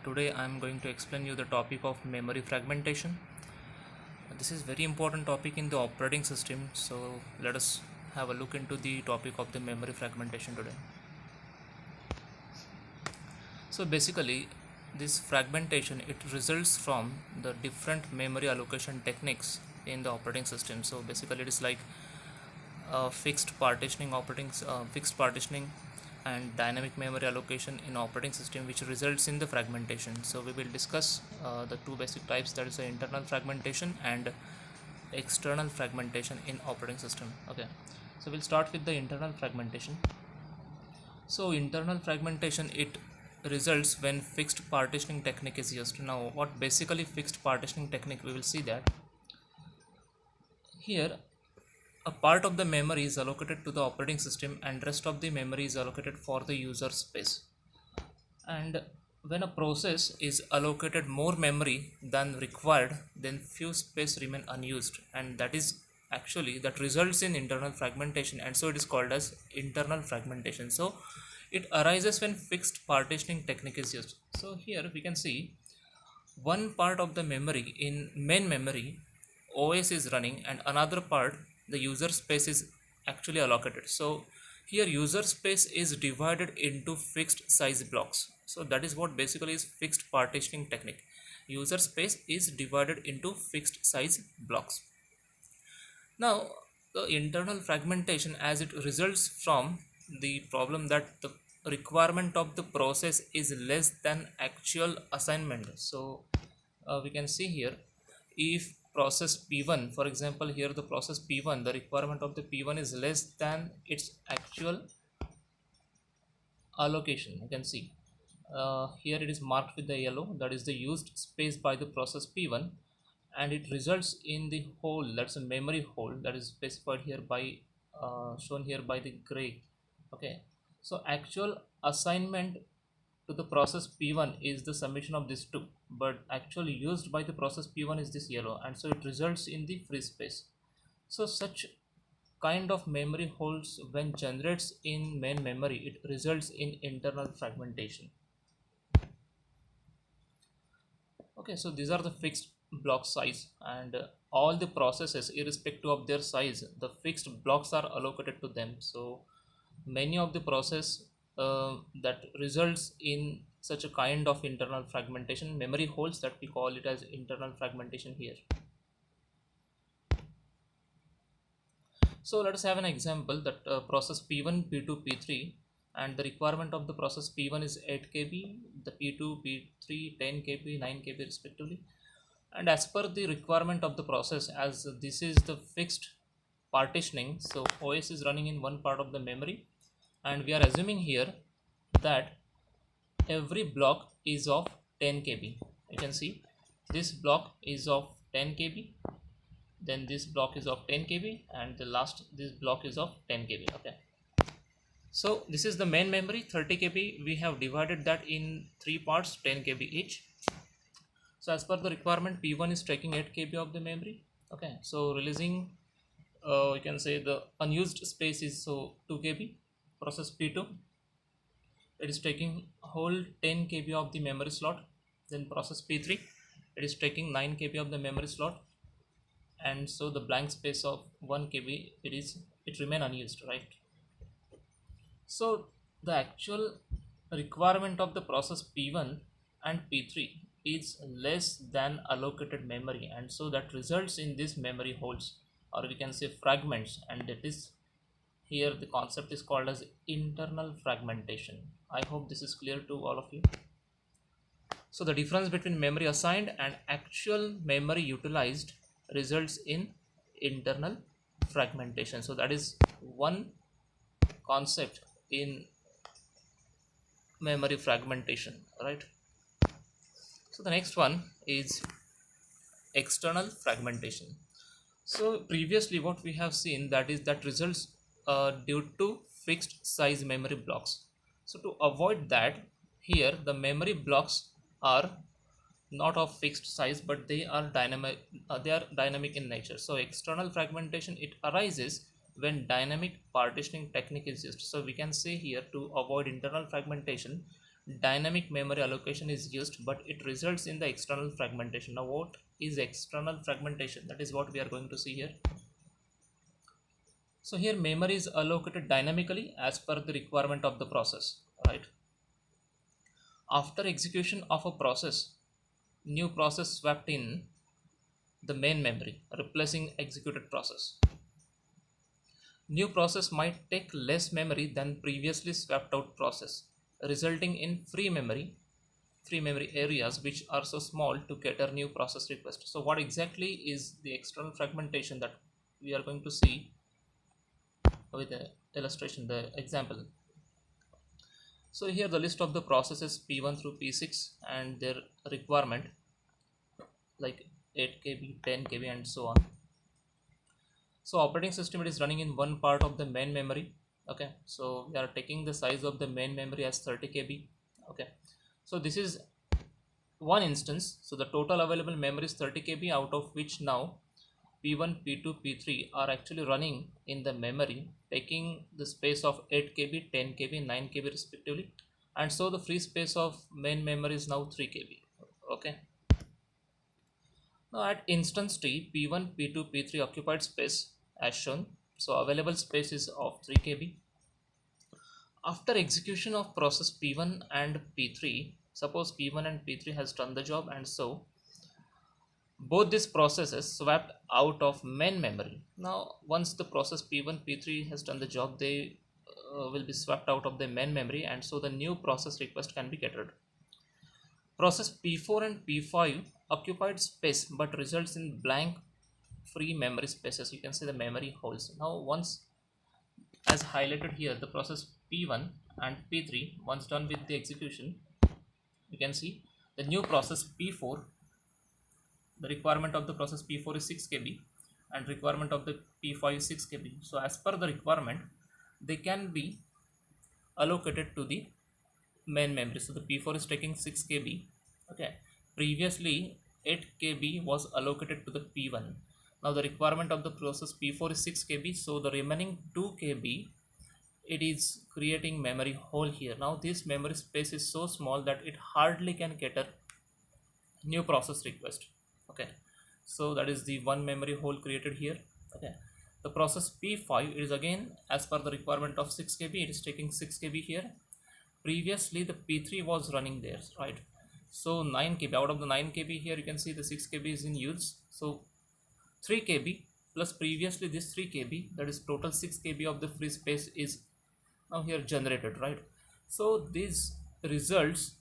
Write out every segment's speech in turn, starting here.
Today I am going to explain you the topic of memory fragmentation. This is very important topic in the operating system, so let us have a look into the topic of the memory fragmentation today. So basically this fragmentation it results from the different memory allocation techniques in the operating system. So basically it is like fixed partitioning and dynamic memory allocation in operating system, which results in the fragmentation. So we will discuss the two basic types, that is the internal fragmentation and external fragmentation in operating system. Okay, so we'll start with the internal fragmentation. So internal fragmentation it results when fixed partitioning technique is used. Now what basically fixed partitioning technique, we will see that here a part of the memory is allocated to the operating system and rest of the memory is allocated for the user space. And when a process is allocated more memory than required, then few space remain unused, and that results in internal fragmentation, and so it is called as internal fragmentation. So it arises when fixed partitioning technique is used. So here we can see one part of the memory in main memory OS is running and another part the user space is actually allocated. So here user space is divided into fixed size blocks. So that is what basically is fixed partitioning technique. User space is divided into fixed size blocks. Now the internal fragmentation, as it results from the problem that the requirement of the process is less than actual assignment. So we can see here, if process P1, for example here the process P1, the requirement of the P1 is less than its actual allocation. You can see here it is marked with the yellow, that is the used space by the process P1, and it results in the hole, that's a memory hole, that is specified here by shown here by the gray. Okay, so actual assignment to the process P1 is the summation of these two, but actually used by the process P1 is this yellow, and so it results in the free space. So such kind of memory holes when generates in main memory, it results in internal fragmentation. Okay, so these are the fixed block size, and all the processes irrespective of their size, the fixed blocks are allocated to them. So many of the process that results in such a kind of internal fragmentation, memory holes, that we call it as internal fragmentation here. So let us have an example that process P1, P2, P3, and the requirement of the process P1 is 8 KB, the P2, P3 10 KB, 9 KB respectively. And as per the requirement of the process, as this is the fixed partitioning, so OS is running in one part of the memory, and we are assuming here that every block is of 10 KB. You can see this block is of 10 KB, then this block is of 10 KB, and this block is of 10 KB. Okay, so this is the main memory 30 KB. We have divided that in three parts, 10 KB each. So as per the requirement, P1 is taking 8 KB of the memory. Okay, so releasing you can say the unused space is so 2 KB. Process P2, it is taking whole 10 KB of the memory slot. Then process P3, it is taking 9 KB of the memory slot, and so the blank space of 1 KB, it remain unused, right? So the actual requirement of the process P1 and P3 is less than allocated memory, and so that results in these memory holes, or we can say fragments, and that is here the concept is called as internal fragmentation. I hope this is clear to all of you. So the difference between memory assigned and actual memory utilized results in internal fragmentation. So that is one concept in memory fragmentation, right? So the next one is external fragmentation. So previously what we have seen, that results due to fixed size memory blocks. So to avoid that, here the memory blocks are not of fixed size, but they are dynamic in nature. So external fragmentation, it arises when dynamic partitioning technique is used. So we can say here, to avoid internal fragmentation, dynamic memory allocation is used, but it results in the external fragmentation. Now what is external fragmentation? That is what we are going to see here. So here memory is allocated dynamically as per the requirement of the process, right? After execution of a process, new process swapped in the main memory, replacing executed process. New process might take less memory than previously swapped out process, resulting in free memory areas which are so small to cater new process request. So what exactly is the external fragmentation that we are going to see with the illustration, the example. So here the list of the processes P1 through P6 and their requirement, like 8 KB, 10 KB and so on. So operating system, it is running in one part of the main memory. Okay, so we are taking the size of the main memory as 30 KB. Okay, so this is one instance. So the total available memory is 30 KB, out of which now P1, P2, P3 are actually running in the memory, taking the space of 8 KB, 10 KB, 9 KB respectively, and so the free space of main memory is now 3 KB. Okay, now at instance T, P1, P2, P3 occupied space as shown. So available space is of 3 KB. After execution of process P1 and P3, suppose P1 and P3 has done the job, and so both these processes swapped out of main memory. Now once the process P1, P3 has done the job, they will be swapped out of the main memory, and so the new process request can be catered. Process P4 and P5 occupied space but results in blank free memory spaces. You can see the memory holes. Now once, as highlighted here, the process P1 and P3, once done with the execution, you can see the new process P4, the requirement of the process P4 is 6 KB and requirement of the P5 is 6 KB. So as per the requirement, they can be allocated to the main memory. So the P4 is taking 6 KB. Okay, previously 8 KB was allocated to the P1. Now the requirement of the process P4 is 6 KB, so the remaining 2 KB, it is creating memory hole here. Now this memory space is so small that it hardly can cater new process request. Okay, so that is the one memory hole created here. Okay, the process P5 is again as per the requirement of 6 KB, it is taking 6 KB here. Previously the P3 was running there, right? So 9 KB, out of the 9 KB here you can see the 6 KB is in use. So 3 KB plus previously this 3 KB, that is total 6 KB of the free space is now here generated, right? So this results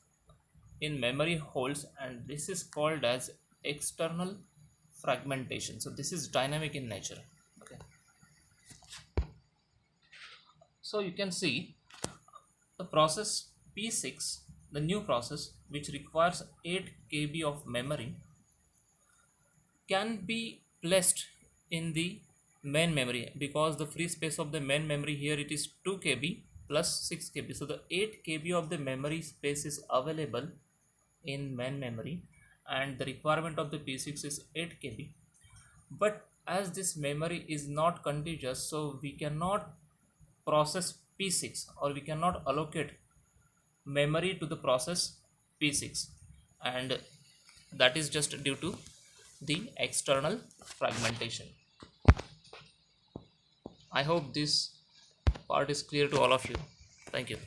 in memory holes, and this is called as external fragmentation. So this is dynamic in nature. Okay, so you can see the process P6, the new process which requires 8 KB of memory, can be placed in the main memory because the free space of the main memory here, it is 2 KB plus 6 KB. So the 8 KB of the memory space is available in main memory, and the requirement of the P6 is 8 KB. But as this memory is not contiguous, so we cannot process P6, or we cannot allocate memory to the process P6, and that is just due to the external fragmentation. I hope this part is clear to all of you. Thank you.